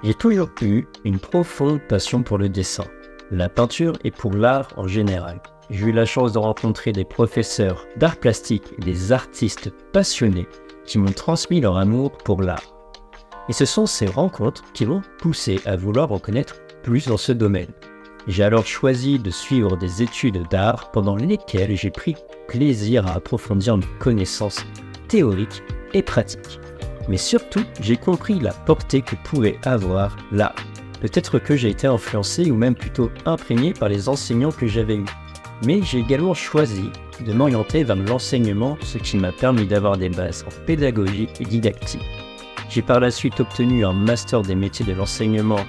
J'ai toujours eu une profonde passion pour le dessin, la peinture et pour l'art en général. J'ai eu la chance de rencontrer des professeurs d'art plastique et des artistes passionnés qui m'ont transmis leur amour pour l'art. Et ce sont ces rencontres qui m'ont poussé à vouloir en connaître plus dans ce domaine. J'ai alors choisi de suivre des études d'art pendant lesquelles j'ai pris plaisir à approfondir mes connaissances théoriques et pratiques. Mais surtout, j'ai compris la portée que pouvait avoir l'art. Peut-être que j'ai été influencé ou même plutôt imprégné par les enseignants que j'avais eus. Mais j'ai également choisi de m'orienter vers l'enseignement, ce qui m'a permis d'avoir des bases en pédagogie et didactique. J'ai par la suite obtenu un master des métiers de l'enseignement,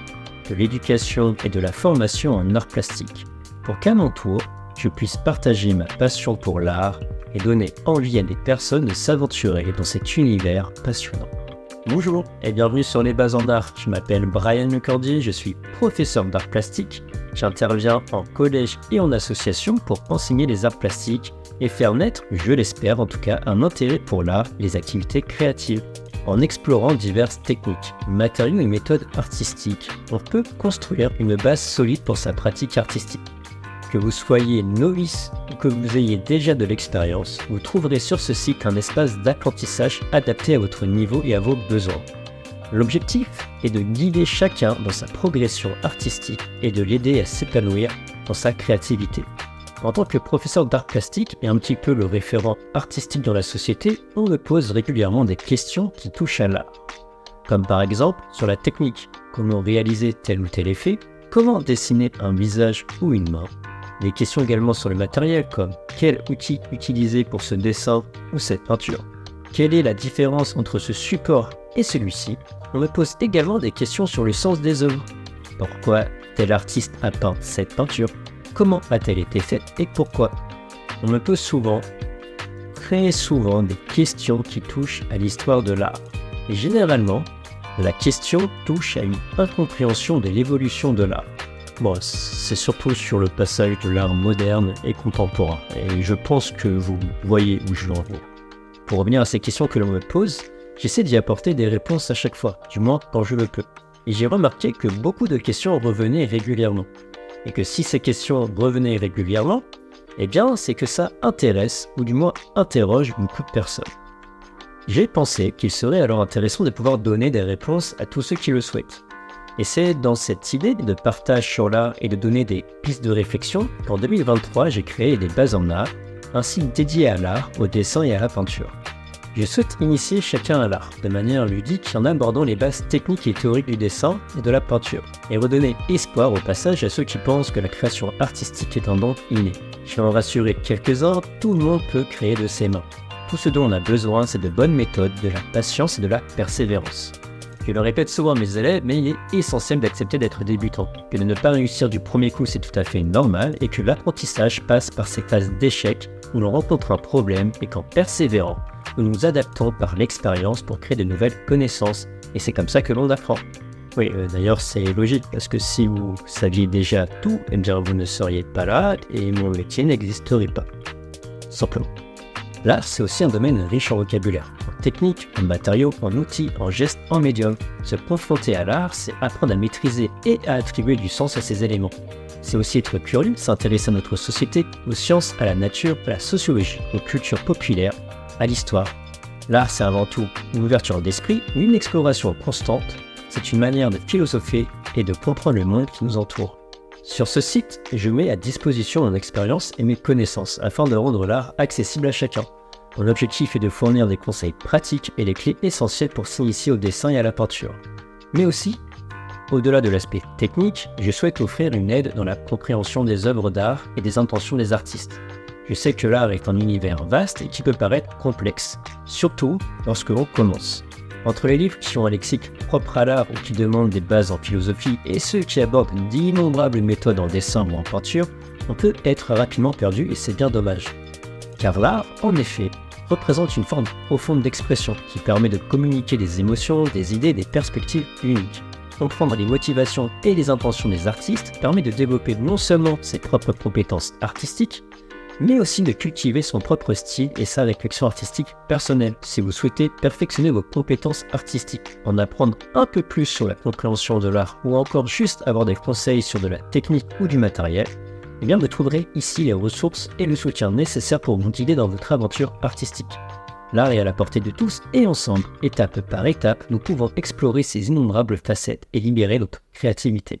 de l'éducation et de la formation en art plastique, pour qu'à mon tour, je puisse partager ma passion pour l'art et donner envie à des personnes de s'aventurer dans cet univers passionnant. Bonjour et bienvenue sur Les Bases en Art. Je m'appelle Brian Lecordier, je suis professeur d'art plastique. J'interviens en collège et en association pour enseigner les arts plastiques et faire naître, je l'espère en tout cas, un intérêt pour l'art et les activités créatives. En explorant diverses techniques, matériaux et méthodes artistiques, on peut construire une base solide pour sa pratique artistique. Que vous soyez novice ou que vous ayez déjà de l'expérience, vous trouverez sur ce site un espace d'apprentissage adapté à votre niveau et à vos besoins. L'objectif est de guider chacun dans sa progression artistique et de l'aider à s'épanouir dans sa créativité. En tant que professeur d'art plastique et un petit peu le référent artistique dans la société, on me pose régulièrement des questions qui touchent à l'art. Comme par exemple sur la technique, comment réaliser tel ou tel effet, comment dessiner un visage ou une main. Des questions également sur le matériel comme quel outil utiliser pour ce dessin ou cette peinture. Quelle est la différence entre ce support et celui-ci? On me pose également des questions sur le sens des œuvres. Pourquoi tel artiste a peint cette peinture? Comment a-t-elle été faite et pourquoi? On me pose souvent, très souvent, des questions qui touchent à l'histoire de l'art. Et généralement, la question touche à une incompréhension de l'évolution de l'art. Bon, c'est surtout sur le passage de l'art moderne et contemporain, et je pense que vous voyez où je veux en venir. Pour revenir à ces questions que l'on me pose, j'essaie d'y apporter des réponses à chaque fois, du moins quand je le peux. Et j'ai remarqué que beaucoup de questions revenaient régulièrement. Et que si ces questions revenaient régulièrement, eh bien c'est que ça intéresse, ou du moins interroge beaucoup de personnes. J'ai pensé qu'il serait alors intéressant de pouvoir donner des réponses à tous ceux qui le souhaitent. Et c'est dans cette idée de partage sur l'art et de donner des pistes de réflexion qu'en 2023 j'ai créé Les Bases en Art, un site dédié à l'art, au dessin et à la peinture. Je souhaite initier chacun à l'art, de manière ludique en abordant les bases techniques et théoriques du dessin et de la peinture, et redonner espoir au passage à ceux qui pensent que la création artistique est un don inné. Je vais en rassurer quelques-uns, tout le monde peut créer de ses mains. Tout ce dont on a besoin, c'est de bonnes méthodes, de la patience et de la persévérance. Je le répète souvent à mes élèves, mais il est essentiel d'accepter d'être débutant, que de ne pas réussir du premier coup c'est tout à fait normal, et que l'apprentissage passe par ces phases d'échec où l'on rencontre un problème et qu'en persévérant, nous nous adaptons par l'expérience pour créer de nouvelles connaissances, et c'est comme ça que l'on apprend. Oui, d'ailleurs c'est logique, parce que si vous saviez déjà tout, eh bien vous ne seriez pas là, et mon métier n'existerait pas. Simplement. L'art, c'est aussi un domaine riche en vocabulaire, en technique, en matériaux, en outils, en gestes, en médium. Se confronter à l'art, c'est apprendre à maîtriser et à attribuer du sens à ces éléments. C'est aussi être curieux, s'intéresser à notre société, aux sciences, à la nature, à la sociologie, aux cultures populaires, à l'histoire. L'art, c'est avant tout une ouverture d'esprit, une exploration constante. C'est une manière de philosopher et de comprendre le monde qui nous entoure. Sur ce site, je mets à disposition mon expérience et mes connaissances afin de rendre l'art accessible à chacun. Mon objectif est de fournir des conseils pratiques et les clés essentielles pour s'initier au dessin et à la peinture. Mais aussi, au-delà de l'aspect technique, je souhaite offrir une aide dans la compréhension des œuvres d'art et des intentions des artistes. Je sais que l'art est un univers vaste et qui peut paraître complexe, surtout lorsque l'on commence. Entre les livres qui ont un lexique propre à l'art ou qui demandent des bases en philosophie et ceux qui abordent d'innombrables méthodes en dessin ou en peinture, on peut être rapidement perdu et c'est bien dommage. Car l'art, en effet, représente une forme profonde d'expression qui permet de communiquer des émotions, des idées, des perspectives uniques. Comprendre les motivations et les intentions des artistes permet de développer non seulement ses propres compétences artistiques, mais aussi de cultiver son propre style et sa réflexion artistique personnelle. Si vous souhaitez perfectionner vos compétences artistiques, en apprendre un peu plus sur la compréhension de l'art ou encore juste avoir des conseils sur de la technique ou du matériel, eh bien vous trouverez ici les ressources et le soutien nécessaires pour vous guider dans votre aventure artistique. L'art est à la portée de tous et ensemble, étape par étape, nous pouvons explorer ces innombrables facettes et libérer notre créativité.